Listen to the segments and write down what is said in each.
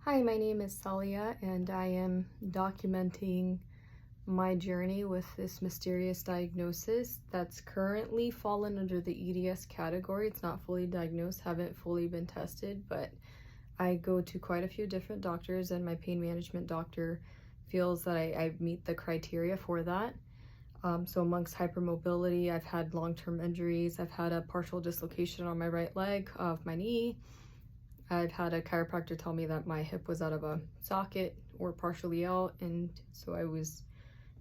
Hi, my name is Salia, and I am documenting my journey with this mysterious diagnosis that's currently fallen under the EDS category. It's not fully diagnosed, haven't fully been tested, but I go to quite a few different doctors, and my pain management doctor feels that I meet the criteria for that. So amongst hypermobility, I've had long-term injuries. I've had a partial dislocation on my right leg of my knee. I've had a chiropractor tell me that my hip was out of a socket or partially out, and so I was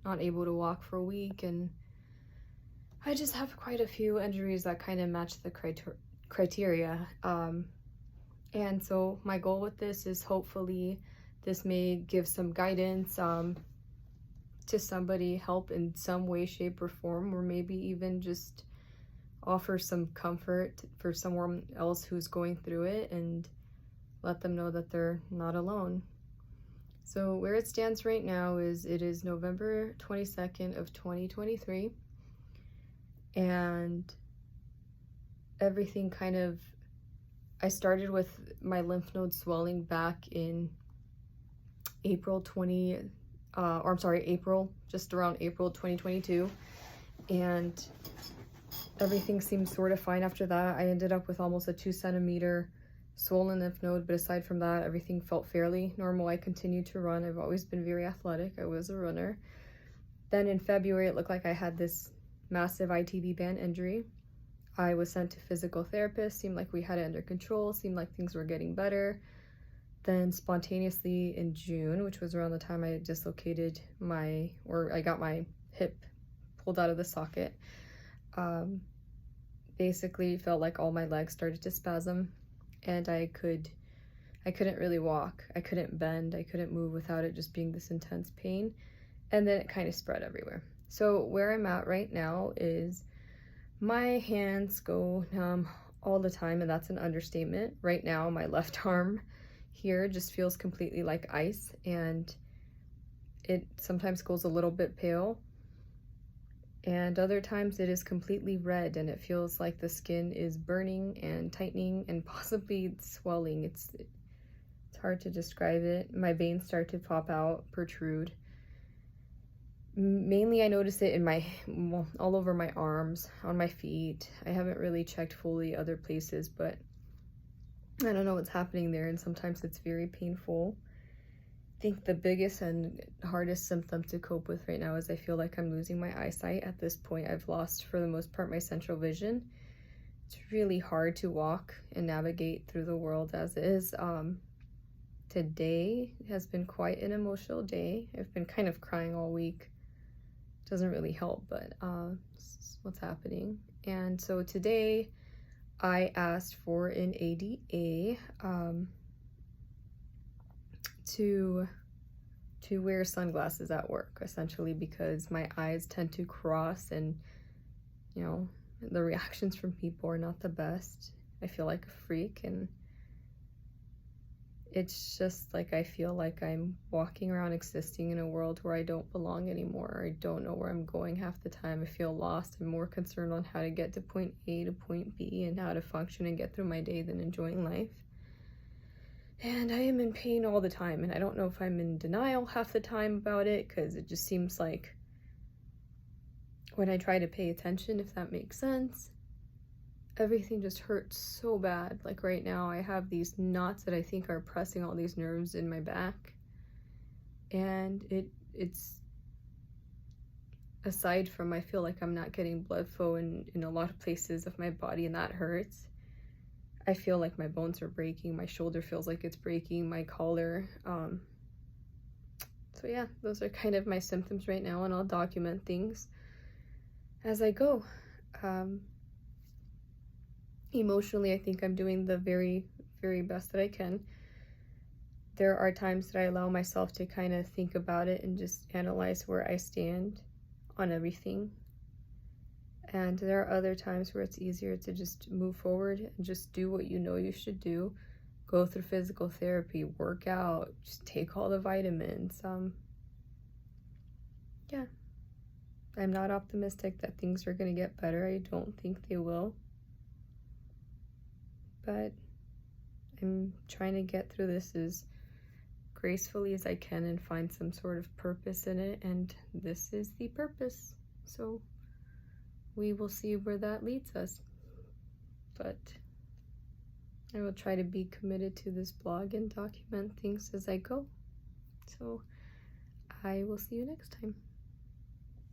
not able to walk for a week. And I just have quite a few injuries that kind of match the criteria. And so my goal with this is hopefully this may give some guidance to somebody, help in some way, shape, or form, or maybe even just offer some comfort for someone else who's going through it and let them know that they're not alone. So where it stands right now is it is November 22nd of 2023, and everything kind of, I started with my lymph node swelling back in April, just around April 2022, and everything seemed sort of fine after that. I ended up with almost a 2 centimeter swollen lymph node, but aside from that, everything felt fairly normal. I continued to run. I've always been very athletic. I was a runner. Then in February, it looked like I had this massive ITB band injury. I was sent to physical therapist, seemed like we had it under control, seemed like things were getting better. Then spontaneously in June, which was around the time I dislocated I got my hip pulled out of the socket, basically felt like all my legs started to spasm, and I couldn't really walk. I couldn't bend, I couldn't move without it just being this intense pain. And then it kind of spread everywhere. So where I'm at right now is my hands go numb all the time, and that's an understatement. Right now, my left arm here just feels completely like ice, and it sometimes goes a little bit pale, and other times it is completely red, and it feels like the skin is burning and tightening and possibly swelling. It's hard to describe it. My veins start to pop out, protrude. Mainly I notice it in all over my arms, on my feet. I haven't really checked fully other places, but I don't know what's happening there, and sometimes it's very painful. I think the biggest and hardest symptom to cope with right now is I feel like I'm losing my eyesight. At this point, I've lost, for the most part, my central vision. It's really hard to walk and navigate through the world as is. Today has been quite an emotional day. I've been kind of crying all week. Doesn't really help, but this is what's happening. And so today I asked for an ADA to wear sunglasses at work, essentially, because my eyes tend to cross, and the reactions from people are not the best. I feel like a freak, and it's just like I feel like I'm walking around existing in a world where I don't belong anymore. I don't know where I'm going half the time. I feel lost. I'm more concerned on how to get to point A to point B and how to function and get through my day than enjoying life. And I am in pain all the time, and I don't know if I'm in denial half the time about it, because it just seems like when I try to pay attention, if that makes sense, everything just hurts so bad. Like right now, I have these knots that I think are pressing all these nerves in my back, and it's aside from I feel like I'm not getting blood flow in a lot of places of my body, and that hurts. I feel like my bones are breaking. My shoulder feels like it's breaking, my collar. So yeah, those are kind of my symptoms right now, and I'll document things as I go. Emotionally, I think I'm doing the very, very best that I can. There are times that I allow myself to kind of think about it and just analyze where I stand on everything. And there are other times where it's easier to just move forward and just do what you know you should do. Go through physical therapy, work out, just take all the vitamins. Yeah. I'm not optimistic that things are going to get better. I don't think they will. But I'm trying to get through this as gracefully as I can and find some sort of purpose in it, and this is the purpose. So we will see where that leads us. But I will try to be committed to this blog and document things as I go. So I will see you next time.